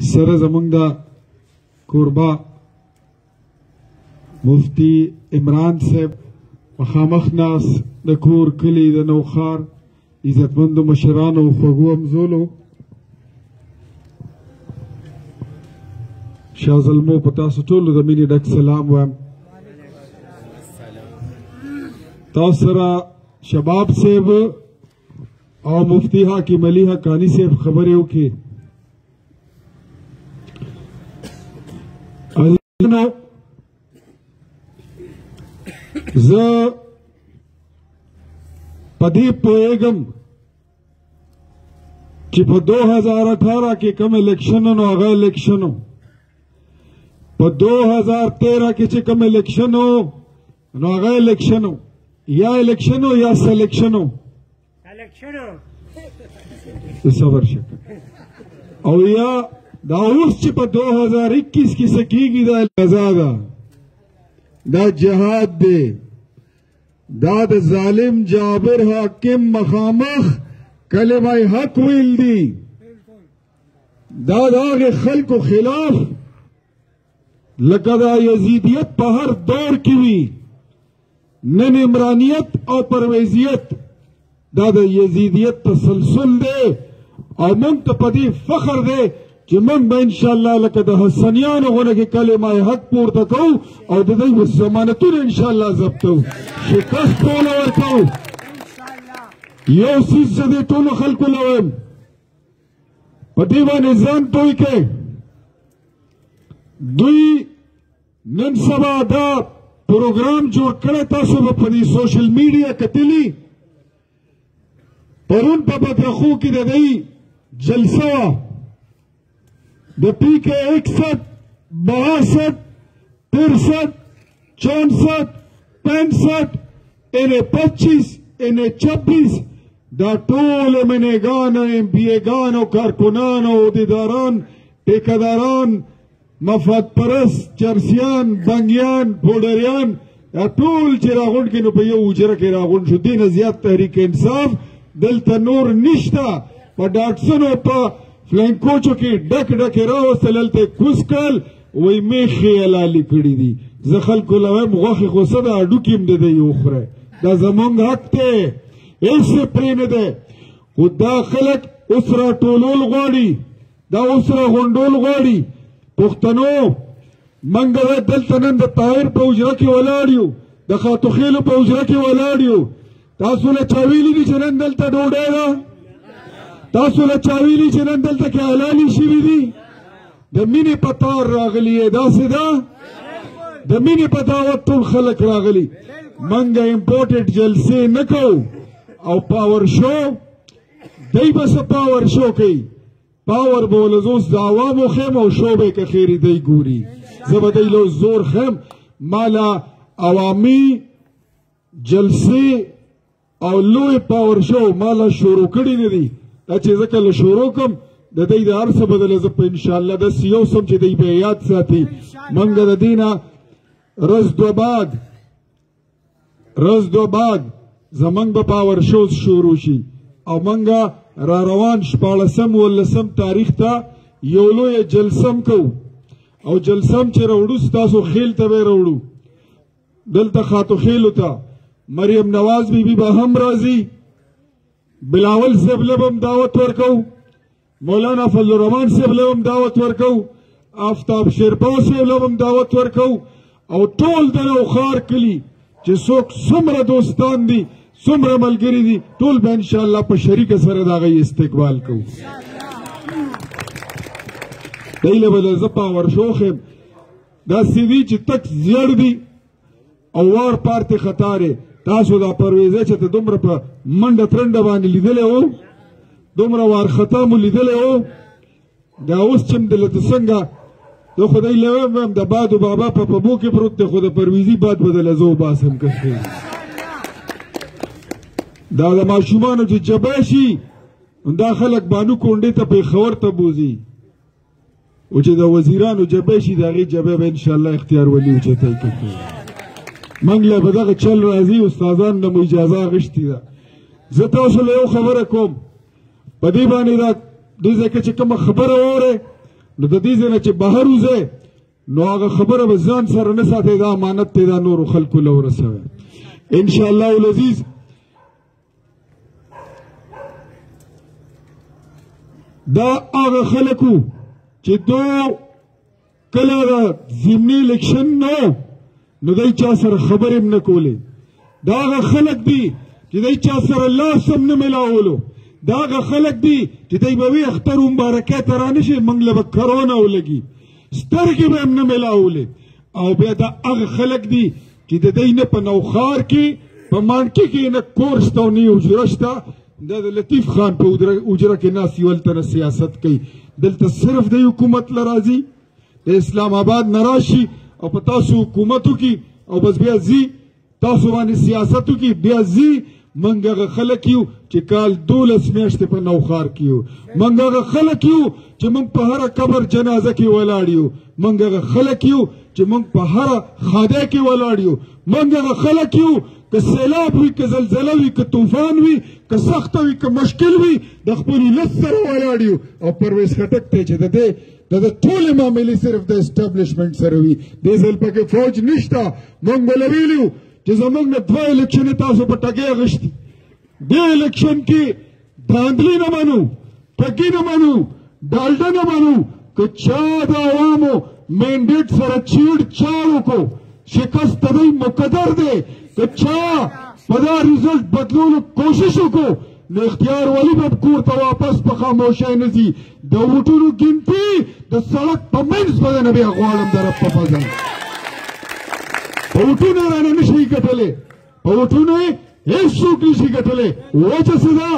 سره زمونږ د کوربه مفتی عمران صاحب مخامخ ناس د کور کلي د نوښار عزتمندو مشرانو او خوږو همزولو شاه زلمو په تاسو ټولو د مینې ډک سلام وایم. تاسو سره شباب صاحب او مفتی حاکم علي حقانی صاحب خبرې وکړي. زه په دې پوهېږم چې په 2018 کې کوم الیکشن نو هغه الیکشن و، په 2013 کې چې کوم الیکشن و نو هغه الیکشن و، یا الیکشن و یا سلیکشن و. صبر شه او یا دا اوس چې په 2021 کې سکیږي دا قضا ده، دا جهاد دی، دا د ظالم جابر حاکم مخامخ کلمه حق ویل دی، دا د هغې خلکو خلاف لکه دا یزیدیت په هر دور کې وي، نن عمرانیت او پرویزیت دا د یزیدیت تسلسل دی او موږ ته په دې فخر دی چې موږ به انشاءالله لکه د حسنیانو غونه کې کلمه حق پورته کوو او د دوی ضمانتونه انشاءالله ضبطوو، شکست ټوله ورکوو. یو څیز زه دې ټولو خلکو له وایم په دې باندې ځان پوه کړئ، دوی نن سبا دا پروګرام جوړ کړی، تاسو به په دې سوشل میډیا کتلي. پرون په بدرخو کې د دوی جلسه وه د پی کے 61 62 63 64 65 انہیں 25 انہیں 26 دا ټول منېګان ایم پی ایګان او کارکنان او عہدیداران ټیکهداران مفاد پرست چرسیان بنګیان پوډریان دا ټول چې راغونډ کې نو په یو حجره کې راغونډ شو. دې نه زیات تحریک انصاف دلته نور نشته، په ډاټسنو په فلینکوچو کې ډک ډکې راوستل، هلته یې کوز کړل، وایي میښې یې لالې کړي دي. زه خلکو له وایم غوښې خو څه ده، هډوکي هم د دی وخورئ، دا زموږ حق دی، هېڅ یې پرې نه دی. خو دا خلک اوس راټولول غواړي، دا اوس راغونډول غواړي. پښتنو موږ دلته نن د طاهر په حجره کې ولاړ یو، د خاتو خیلو په حجره کې ولاړ یو. تاسو له چا ویلي دي چې نن دلته ډوډۍ ده؟ تاسو له چا ویلي چې نن دلته کې حلالي شوي دي؟ د مینې په تار راغلي یې، داسې ده د مینې په دعوت ټول خلک راغلي. موږ امپورټډ جلسې نه کوو او پاور شو دی به څه پاور شو کوي، پاور به ولې زه اوس د عوامو خیم او شو به یې که خیرې دی ګوري، زه به دی له زور خیم. ما له عوامي جلسې او لوی پاور شو ما له شروع کړي نه دي، دا چې زه کله شروع کړم د دی د هر څه بدله زه په انشاءالله داسې یو سم چې دی به یې یاد ساتي. موږ د دې نه رز دو بعد زمونږ به پاور شوز شروع شي او موږ را روان 14 تاریخ ته یو لویه جلسه م کوو او جلسه م چې راوړو ستاسو خیل ته به یې راوړو، دلته خاتو خیلو ته مریم نواز بیبي به هم راځي، بلاول صاحب له به هم دعوت ورکو، مولانا فضل الرحمن صاحب له هم دعوت ورکو، آفتاب شیرپا صاحب له هم دعوت ورکو، او ټول د نوښار کلي چې څوک څومره دوستان دي څومره ملګري دي ټول به انشاءالله په شریکه سره د هغوی استقبال کوو. دی له به زه پاور شو ښیم، داسې دي چې تک زیړ دي او وار پارتې خطارې. تاسو دا پرویزه چې ته دومره په منډه ترنډه باندې لیدلی وو، دومره وارخطا مو لیدلی وو، دا اوس چې دلته څنګه د خدای له وایم د بادو بابا په پبو کې پروت دی، خو د پرویزي باد به دله زه وباسم که ښه دا د ماشومانو چې جبه شي دا خلک بانو کونډې ته پېښور ته بوځي، او چې د وزیرانو جبه شي د هغې جبه به انشاءالله اختیار ولي اوچتی کړو. موږ له به دغه چل راځي، استادان نه مو اجازه اخیستې ده. زه تاسو له یو خبره کوم، په دې باندې دا دې ځای کې چې کومه خبره واورئ نو د دې ځای نه چې بهر وځئ نو هغه خبره به ځان سره نه ساتئ، دا امانت دی، دا نورو خلکو له ورسوئ انشاءالله العزیز. دا هغه خلک وو چې دو کله د ضمني الیکشن نه نو دی چا سره خبرې هم نه کولې. دا هغه خلک دي چې دی چا سره لاس هم نه میلاولو. دا هغه خلک دي چې دی به وي اختر مبارکۍ ته رانشي موږ له به کرونا ولګي، سترګې به هم نه میلاولې. او بیا دا هغه خلک دي چې د دی نه په نوخار کې په مانکي کې نه کور شته او نه یې حجره شته. دا د لطیف خان په حجره کې ناست یو هلته نه سیاست کوي. دلته صرف د حکومت له راځي، د اسلام آباد نه راشي او په تاسو حکومت وکړي او بس بیا ځي تاسو باندې سیاست وکړي، بیا ځي. موږ هغه خلک یو چې کال 12 میاشتې په نوخار کې یو. موږ هغه خلک یو چې موږ په هره قبر جنازه کې ولاړ یو. موږ هغه خلک یو چې موږ په هره خاده کې ولاړ یو. موږ هغه خلک یو که سیلاب وي، که زلزله وي، که طوفان وي، که سخته وي، که مشکل وي، د خپل ولس سره ولاړ یو. او پرویز خټک ته چې د ټولې معاملې صرف د اسټابلیشمنټ سره وي، دې ځل پکې فوج نشته. موږ به ویلي وو چې زموږ نه 2 الیکشنې تاسو په ټګۍ اخیستي. دې الیکشن کې داندلي نه منو، ټګي نه منو، ډالډه نه منو. که چا د عوامو مینډیټ سره چیړ چاړ وکړو شکست د دوی مقدر دی. که چا په دا ریزلټ بدلولو کوشش وکړو نو اختیار ولي به کور ته واپس په خاموشۍ نه ځي. د ووټونو ګنتي د سړک په منځ باندې بیا غواړم د رب په فضل. په ووټونه رانه نشي ګټلی، په ووټونه یې هېڅوک نشي ګټلی. وجه څه ده؟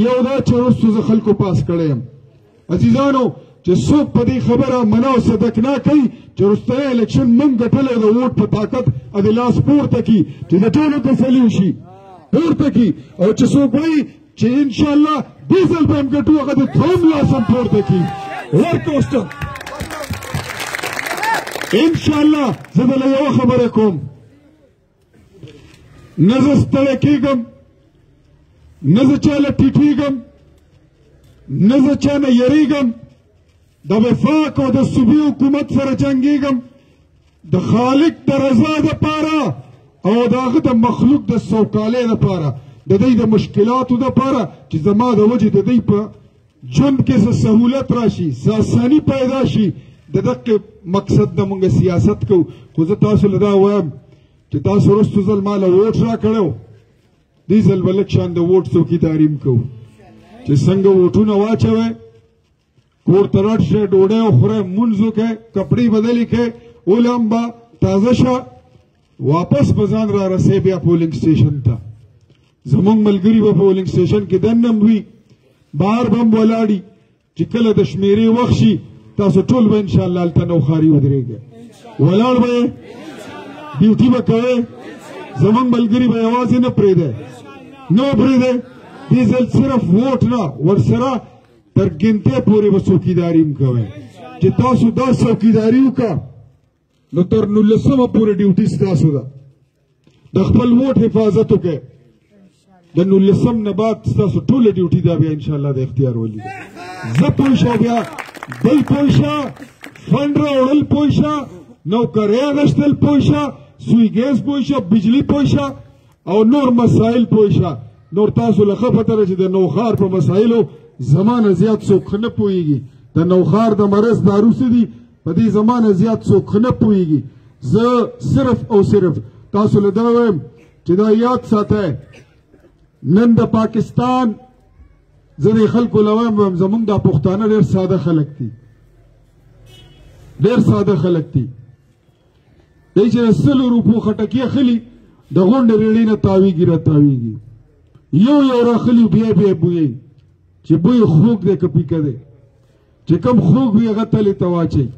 یو دا چې وروستو زه خلکو پاس کړی یم. عزیزانو چې څوک په دې خبره منا او صدق نه کوي چې وروستی الیکشن موږ ګټلی د ووټ په طاقت د لاس پورته کړي چې د ټولو تسلي وشي پورته کړي. او چې څوک وایي چې انشاءالله دې ځل به هم ګټو هغه د دویم لاس هم پورته کړي. ورکوسته انشاءالله زه دله یوه خبره کوم، نه زه ستړی کېږم، نه زه چا له ټیټېږم، نه زه چا نه یریږم. د وفاق او د صوبې حکومت سره جنګېږم د خالق د رضا دپاره او د هغه د مخلوق د سوکالۍ دپاره، د دوی د مشکلاتو دپاره چې زما د وجې د دوی په ژوند کې څه سهولت راشي، څه اساني پیدا شي. د دقې مقصد د مونږ سیاست کوو. خو زه تاسو له دا وایم چې تاسو وروستو ځل ما له ووټ راکړی و، دې ځل به لږ شان د ووټ څوکیداري هم کوو چې څنګه ووټونه واچوئ، کور ته رټ شئ، ډوډۍ وخورئ، مونځ وکئ، کپړې بدلې کئ، اولم به تازه شه، واپس به ځان را رسئ بیا پولنګ سټیشن ته. زمونږ ملګري به پولنګ سټیشن کې دننه وي، بهر به هم ولاړي چې کله د شمېرې وخت شي تاسو ټول به انشاءالله هلته نوخاري ودرېږئ، ولاړ به یې، ډیوټي به کوئ. زمونږ ملګري به یوازې نه پرېږدئ، نه به پرېږدئ. دې ځل صرف ووټ نه ورسره تر ګنتۍ پورې به څوکیداري هم کوئ. چې تاسو دا څوکیداري وکړه نو تر 19مه پورې ډیوټي ستاسو ده. د خپل ووټ حفاظت وکړئ. د 19م نه بعد ستاسو ټوله ډیوټي دا بیا انشاءالله د اختیار ولي ده. زه پوه شه، بیا دی پوه شه، فنډ راوړل پوه شه، نوکرۍ اخیستل پوه شه، سوی ګیس پوه شه، بجلي پوه شه او نور مسایل پوه شه. نور تاسو له ښه پته ده چې د نوخار په مسایلو زما نه زیات څوک ښه نه پوهېږي. د نوخار د مرض دارو څه دي په دې زما نه زیات څوک ښه نه پوهېږي. زه صرف او صرف تاسو له دا وایم چې دا یاد ساتئ، نن د پاکستان زه دې خلکو له وایم زمونږ دا پښتانه ډېر ساده خلک دي، ډېر ساده خلک دي. دی چې د 100 روپو خټکي اخلي د غونډې ریړۍ نه تاویږي را تاویږي، یو یو راخلي بیا بیا بویي چې بوی خوږ دی که پیکه دی، چې کم خوږ وي هغه تلې ته واچوي.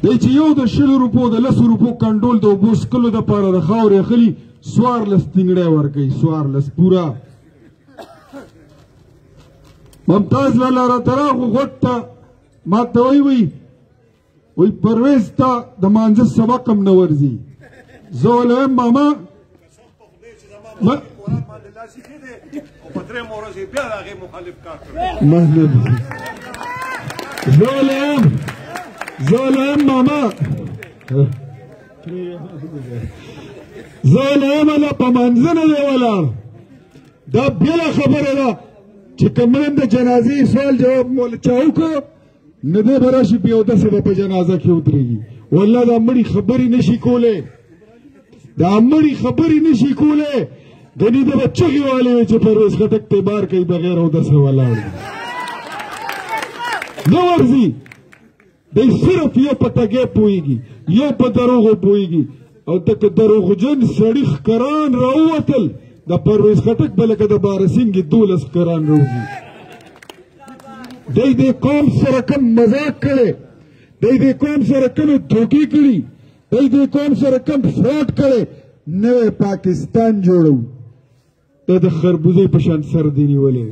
دی چې یو د 100 روپو د 10 روپو کنډول د اوبو څښلو دپاره د خاورې اخلي 14 تینګړی ورکوي، 14 پوره. ممتاز لالا راته راغو غوږ ته ما ته وایي پرویز ته د مانځه سبق هم نه ورځي. زه ورله وایم ماما ظالم ماما ظالم له په منځنه دی ولاړ دا بله خبره ده چې کوم د جنازې سوال جواب مولا چا وکړو نه دی به راشي په یو داسې به په جنازه کې ودرېږي والله دا مړي خبرې نشي کولی ګنې د به چغې والې وي چې پرویز خټک ته بار کوي بغیر اودسه ولاړ نه ورځي دی صرف یو په ټګۍ پوهېږي یو په دروغو پوهېږي او دغه دروغجن سړي ښکران راووتل د پرویز خټک به لکه د بارسینګې 12 ښکران راوځي دی دې قوم سره کم مذاق کړی دی دې قوم سره کمې دھوکې کړي دی دې قوم سره کم فراډ کړی نوی پاکستان جوړو ته د خربوزې په شان سر دې نیولی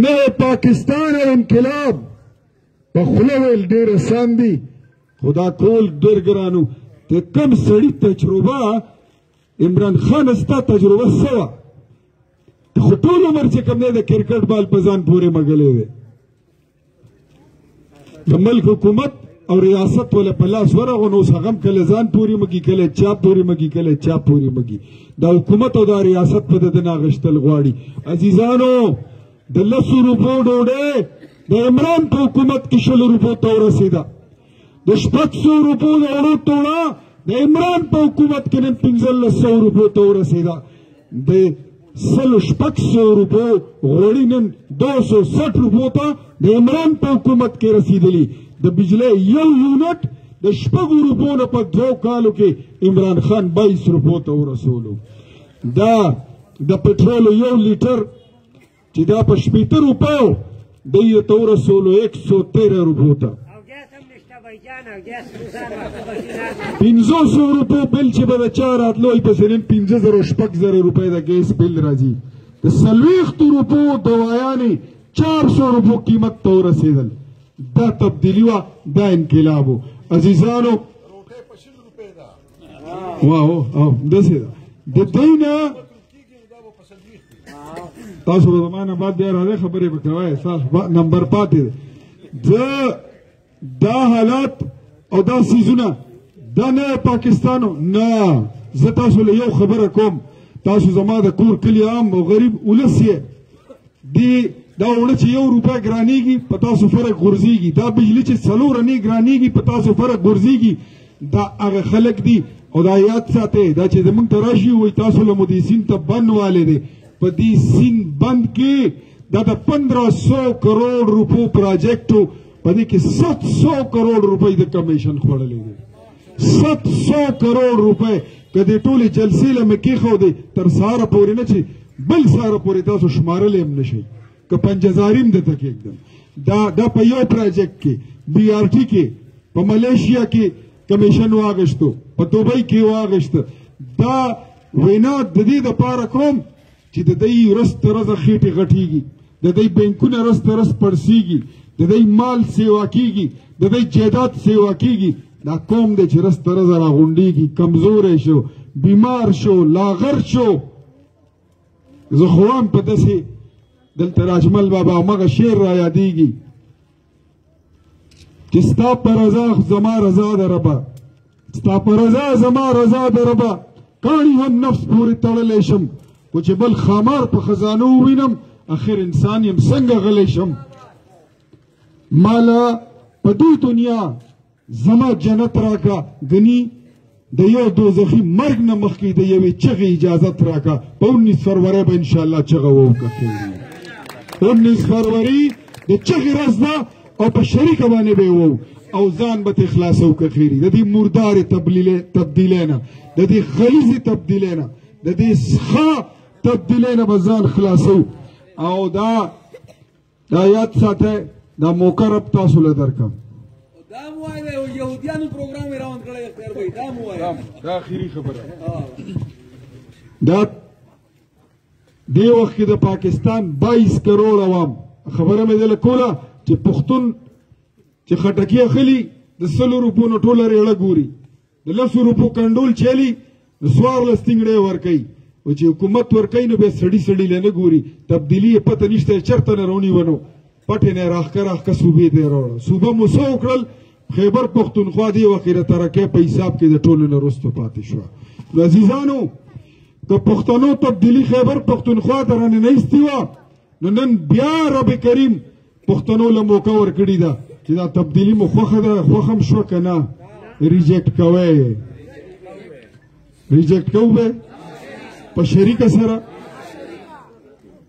نوی پاکستان او انقلاب په خوله ویل ډېر اسان دي خو دا کول ډېر ګران و د کم سړي تجربه عمران خان ستا تجربه څه وه خو ټول عمر چې کوم دی د کرکټ بال په ځان پورې مږلی دی د ملک حکومت او ریاست ولا په لاس ورغو نو اوس هغه هم کله ځان پورې مږي کله چا پورې مږي کله چا پورې مږي دا حکومت او دا ریاست په د نه اخیستل غواړي عزیزانو د 10 روپو ډوډۍ د عمران په حکومت کې 100 روپو ته ورسېده د 600 روپو د اوړو توړه د عمران په حکومت کې نن 1500 روپو ته ورسېده د 600 روپو غوړي نن 260 روپو ته د عمران په حکومت کې رسېدلي د بجلی یو یونټ د 6 روپو نه په 2 کالو کې عمران خان 22 روپو ته ورسولو دا د پټرول یو لیټر چې دا په 80 روپو د یې ته ورسولو 113 روپو ته 500 روپو بل چې به د چا راتلو پسې نن 50,000 روپۍ د ګیس بل راځي د 40 روپو دوايانې 400 روپو قیمت ته ورسېدل دا تبدیلی وه دا انقلاب و عزیزانو واو داسې ده د دوی نه تاسو به زما نه بعد بیا راځئ خبرې به کوئ ستاسو نمبر پاتې دی دا حالات او دا سیزونه دا نه پاکستانو نه زه تاسو له یو خبره کوم تاسو زما د کور کلي عام او غریب ولس یې دا اوړه چې 1 روپۍ ګرانېږي په تاسو فرق غورځېږي دا بجلي چې 4 انې ګرانېږي په تاسو فرق غورځېږي دا هغه خلک دي او دا یاد ساتئ دا چې زموږ ته راشي وایي تاسو له مو دې سیند ته بند والی دی په دې سیند بند کې دا د 1500 کروڑ روپو پراجیکټو په دې کې 700 کروڑ روپۍ د کمیشن خوړلی دی 700 کروڑ روپۍ که دې ټولې جلسې له مې کېښودې تر سهاره پورې نه چې بل سهاره پورې تاسو شمارلی هم نه شئ که 5000 هم درته کېږدم دا په یو پراجیکټ کې BRT کې په ملیشیا کې کمیشن واغشتو په دوبۍ کې واغشته دا وینا د دې دپاره کوم چې د دوی ورځ تر ورځه خېټې غټېږي د دوی بینکونه ورځ تر ورځ پړسېږي د دوی مال سیوا کېږي د دوی جایداد سیوا کېږي دا قوم دی چې ورځ تر ورځه راغونډېږي کمزوری شو بیمار شو لاغر شو زه خو هم په داسې دلته راجمل بابا همغه شعر را یادېږي چې ستا په رضا زما رضا ده ربه ستا په رضا زما رضا ده ربه کاڼي هم نفس پورې تړلی شم خو چې بل خامار په خزانو ووینم اخر انسان یم څنګه غلی شم مالا په دې دنیا زما جنت راکړه ګني د یو دوزخي مرګ نه مخکې د یوې چغې اجازت راکړه په 19 فروری به انشاءالله چغه ووکړه 19 فروری د چغې ورځ ده او په شریکه باندې به وو او ځان به ترې خلاصو که خیري د دې مردارې تبدیلۍ نه د دې غلیظې تبدیلۍ نه د دې ښه تبدیلۍ نه به ځان خلاصو او دا یاد ساتئ دا موقع رب تاسو له درکړم دا مو وایي یهودیانو پروګرام یې راوند کړی اختیار بھائی دا مو وایي دا اخري خبره دا دې وخت کې د پاکستان 22 کروڑ عوام خبره مې دله کوله چې پښتون چې خټکي اخلي د 100 روپو نه ټوله ریړه ګوري د 10 روپو کنډول چلی د 14 تنګړې ورکوي او چې حکومت ورکوي نو بیا سړي له نه ګوري تبدیلي یې پته نشته چېرته نه راونیونو پټې نه راښکه صوبې ته یې راوړه. صوبه مو څه وکړل؟ خیبر پښتونخوا دې وخت د ترقۍ په حساب کې د ټولو نه وروسته پاتې شوه. نو عزیزانو که پښتنو تبدیلي خیبر پښتونخوا ته راننیستې وه نو نن بیا رب کریم پښتنو له موقع ورکړې ده چې دا تبدیلي مو خوښه ده، خوښه هم شوه که نه؟ ریجیکټ کوئ، ریجیکټ کوو به په شریکه سره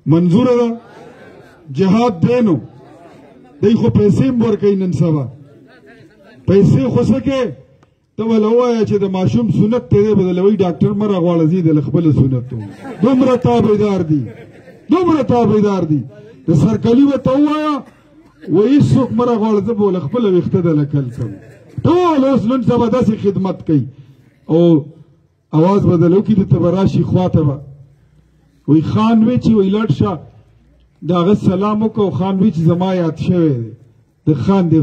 منظوره ده. جهاد دی نو دی خو پیسې هم ورکوي نن سبا، پیسې خو څه کې ته وله ووایه چې د ماشوم سنت ته دی به دله وایي ډاکټر مه راغواړه زه یې دله خپله سنت کوم. دومره تابعدار دي، دومره تابعدار دي. د سرکلي ورته ووایه وایي هېڅوک مه راغواړه زه به له خپله ویښته دله کل کوم. ټول اوس نن سبا داسې خدمت کوي او اواز به دله وکړي دته به راشي خوا ته به وایي خان وی چې وایي لټ شه د هغه سلام وکړه. خان وی چې زما یاد شوی دی د خان دی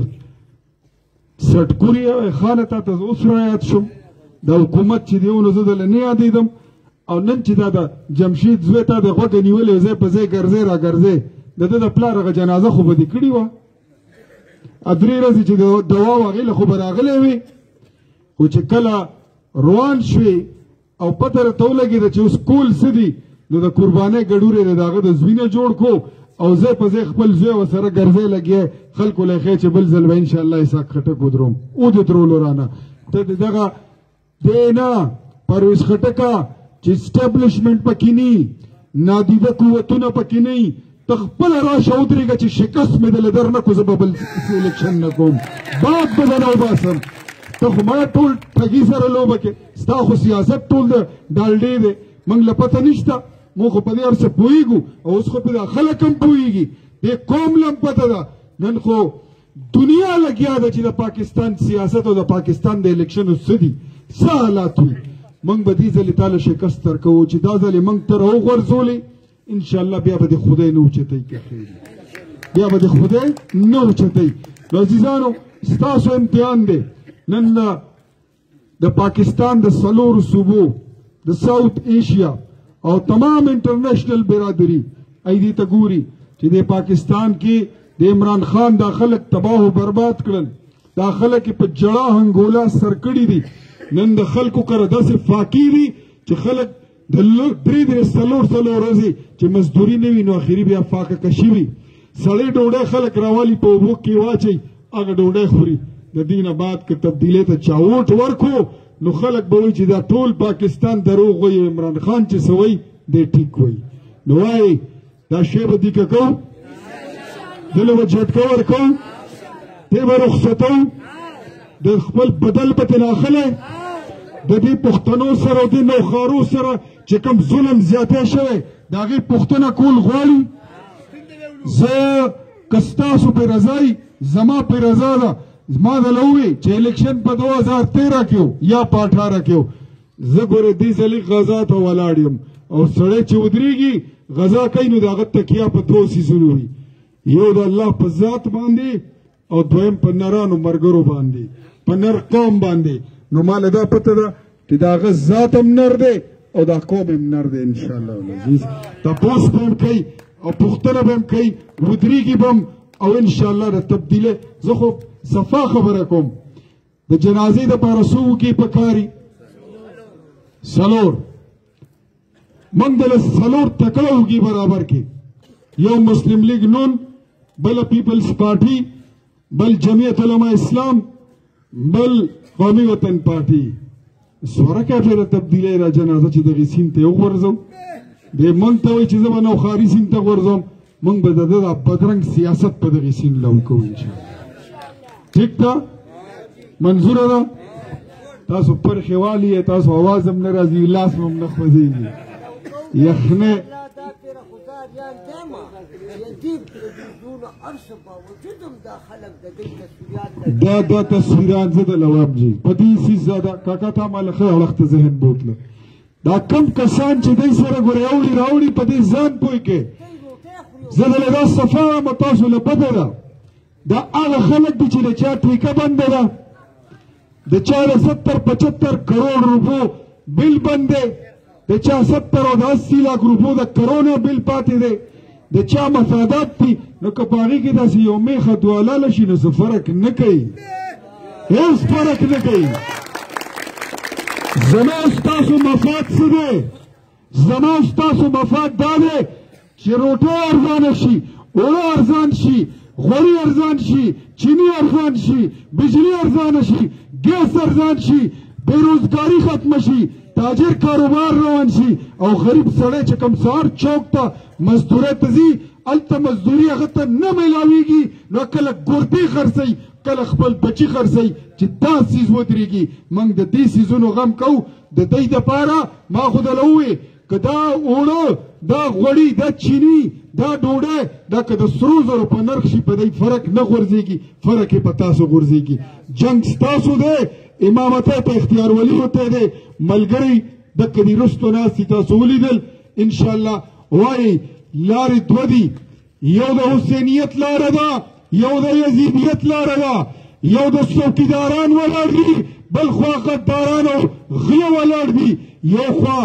سټکوري خانه ته ته اوس را یاد شم د حکومت چې دی نو زه دله نه یادېدم. او نن چې دا د جمشید زوی ته د غوږه نیولې ځای په ځای ګرځې را ګرځې د ده د پلار هغه جنازه خو به دې کړې وه. درې ورځې چې د دوا و هغې له خو به راغلی وې خو چې کله روان شوې او پته راته ولګېده چې اوس کول څه دي نو د قربانۍ ګډور یې د هغه د زوی نه جوړ کړو او ځای په ځای خپل زوی ورسره ګرځی لګیا خلکو له یې ښیې چې بل ځل به انشاءالله اسحاق خټک ودروم او دې درولو رانه ته د دغه دی نه پرویز خټکه چې اسټابلیشمنټ پکې نه نادیده قوتونه پکې نه ته خپله راشه ودرېږه چې شکست مې دله در نه کړو زه به بل سلیکشن نه کوم باد به دله وباسم. ته خو ما ټول ټګي سره لوبه کې ستا خو سیاست ټول د ډالډې دی موږ له پته نشته موږ خو په دې هر څه پوهېږو او اوس خو په دا خلک هم پوهېږي دې قوم له هم پته ده. نن خو دنیا لګیا ده چې د پاکستان سیاست او د پاکستان د الیکشنو څه دي څه حالات وي. موږ به دې ځلې تاله شکست درکوو چې دا ځلې موږ ته راوغورځولې انشاءالله بیا به د خدای نه اوچتئ که خیر بیا به د خدای نه اوچتئ. نو عزیزانو ستاسو امتحان دی نن د پاکستان د څلورو صوبو د ساوت ایشیا او تمام انټرنیشنل برادری ای دې ته ګوري چې د پاکستان کې د عمران خان دا خلک تباه و برباد کړل دا خلک په جړه هنګولا سر کړي دي. نن د خلکو کره داسې فاقي دي چې خلک د درې درې څلور ورځې چې مزدوري نه وي نو اخري بیا فاقه کشي وي. سړی ډوډۍ خلک راولي په اوبو کې واچوي هغه ډوډۍ خوري. د دې نه بعد که تبدیلۍ ته چا ووټ ورکړو نو خلک به وایي چې دا ټول پاکستان دروغ وایي عمران خان چې څه وایي دی ټیک وایي. نو وایي دا شی به دیکه کوو دله به جټکه ورکوو دی به رخصتو د خپل بدل به ترې اخلی د دې پښتنو سره او دې نوښارو سره چې کوم ظلم زیاتی شوی د هغې پوښتنه کول غواړي. زه که ستاسو پرې رضا یي زما پرې رضا ده ما دله ووایي چې الیکشن په 2013 کې یا په 18 کې زه ګورې دې ځلې غزا ته ولاړ یم او سړی چې ودرېږي غزا کوي نو د هغه تکیه په دوو څیزونو وي یو د الله په ذات باندې او دویم په نرانو ملګرو باندې په نر قوم باندې. نو ماله دا پته ده چې د هغه ذات هم نر دی او دا قوم هم نر دی انشاءالله العزیز. تپوس به هم کوي او پوښتنه به هم کوي ودرېږي به هم او انشاءالله د تبدیلۍ زه خو صفا خبره کوم د جنازې دپاره څو وږي پکاري څلور موږ دله څلور تکړه وږي برابر کړي یو مسلم لیگ نون بل پیپلز پارټي بل جمعیت علماء اسلام بل قومي وطن پارټي سوره کافره تبدیلۍ را جنازه چې دغې سیند ته یې وغورځو دی موږ ته وایي چې زه به نوښاري سیند ته غورځوم موږ به د ده دا بدرنګ سیاست په دغې سیند له وکوو انشاءالله. ٹھیک ده منظوره ده تاسو پرخې والي تاسو اواز هم نه راځي لاس هم نه خوځېږي یخنۍ دا تصویران زه د لوام جي په دې سیز دا کاکا تا مال ښه وخت ذهن بوتله دا کم کسان چې دای سره ګورې اوړي راوړي په دې ځان پوه کې زه دله دا صفا یم تاسو له پته ده دا هغه خلک دي چې د چا ټیکه بنده ده د چا د 70-75 کروڑ روپو بل بند دی د چا 70 او 80 لاکھ روپو د کرونا بل پاتې دی د چا مفادات دي نو که په هغې کې داسې یو میخه دوه لاله شي نو څه فرق نه کوي هیڅ فرق نه کوي زما ستاسو مفاد څه دی زما ستاسو مفاد دا دی چې روټۍ ارزانه شي اوړه ارزان شي غوړي ارزان شي چینی ارزان شي بجلی ارزانه شي ګیس ارزان شي بېروزګاري ختمه شي تاجر کاروبار روان شي او غریب سړی چې کوم سهار چوک ته مزدورۍ ته ځي هلته مزدوري هغه ته نه میلاویږي نو کله ګردې خرڅوي کله خپل بچي خرڅوي چې دا څیز ودرېږي موږ د دې څیزونو غم کوو د دوی دپاره ما خو دله ووې که دا اوړه دا غوړي دا چینی دا ډوډۍ دا که د سرو زرو په نرخ شي په دی فرق نه غورځېږي فرق یې په تاسو غورځېږي جنګ ستاسو دی امامتی ته اختیار ولي وتی دی ملګري دکه دې رستو ناستي تاسو ولیدل انشاءالله وایي لارې دوه دي یو د حسینیت لاره ده یو د یزیدیت لاره ده یو د څوکیداران ولاړ دي بل خوا غداران او غله ولاړ دي یو خوا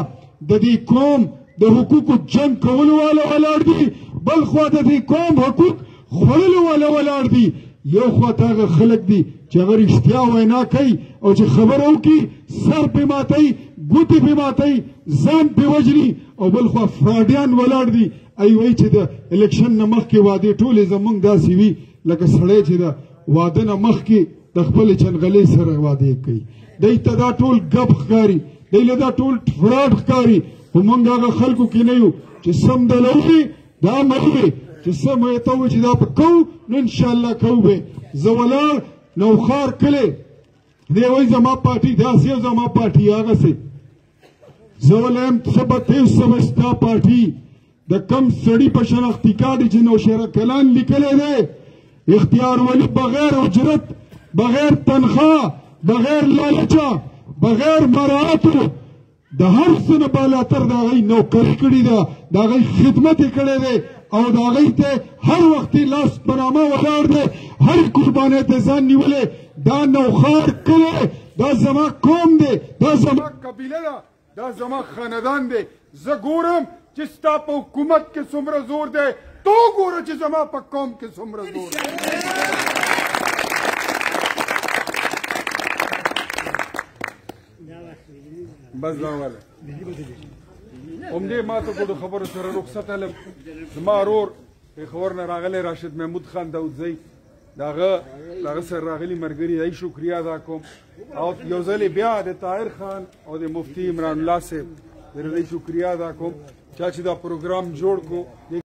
د دې قوم د حقوقو جنګ کولو والا ولاړ دي بل خوا د دې قوم حقوق خوړلو والا ولاړ دي یو خوا ته هغه خلک دي چې هغه رښتیا وینا کوي او چې خبره وکړي سر پې ماتوي ګوتې پې ماتوي ځان پې وژني او بل خوا فراډیان ولاړ دي ای وایي چې د الیکشن نه مخکې وعدې ټولې زموږ داسې وي لکه سړی چې د واده نه مخکې د خپلې چنغلۍ سره وعدې کوي دی ته دا ټول ګپ ښکاري دی له دا ټول فراډ ښکاري خو موږ هغه خلکو کې نه یو چې سم دله وکړي دا مې چې سم یې ته ووایي چې دا به کوو نو انشاءالله کوو به زه ولاړ نوښار کلی دی وایي زما پارټي داسې او زما پارټي هغسې زه ولایم څه به تیز څه به ستا پارټي د کم سړي په شناختي کارت چې نوشیره کلان لیکلی دی اختیار ولي بغیر اجرت بغیر تنخواه بغیر لالچه بغیر مراعاتو د هر څه نه بالاتر د هغوی نوکري کړې ده د هغوی خدمت یې کړی دی او د هغوی ته هر وخت یې لاس په نامه ولاړ دی هرې قربانۍ ته ځان نیولی دا نوښار کلی دا زما قوم دی دا زما قبیله ده دا زما خاندان دی زه ګورم چې ستا په حکومت کې څومره زور دی تو ګوره چې زما په قوم کې څومره زور دی بس دا واله همدې ما ته ګډو خبرو سره رخصت هلم زما ورور پېښور نه راغلی راشد محمود خان داودزی د هغه سره راغلي ملګري دی شکریه ادا کوم او یو ځلې بیا د طاهر خان او د مفتي عمران الله صاحب د هغوی شکریه ادا کوم چا چې دا پروګرام جوړ کړو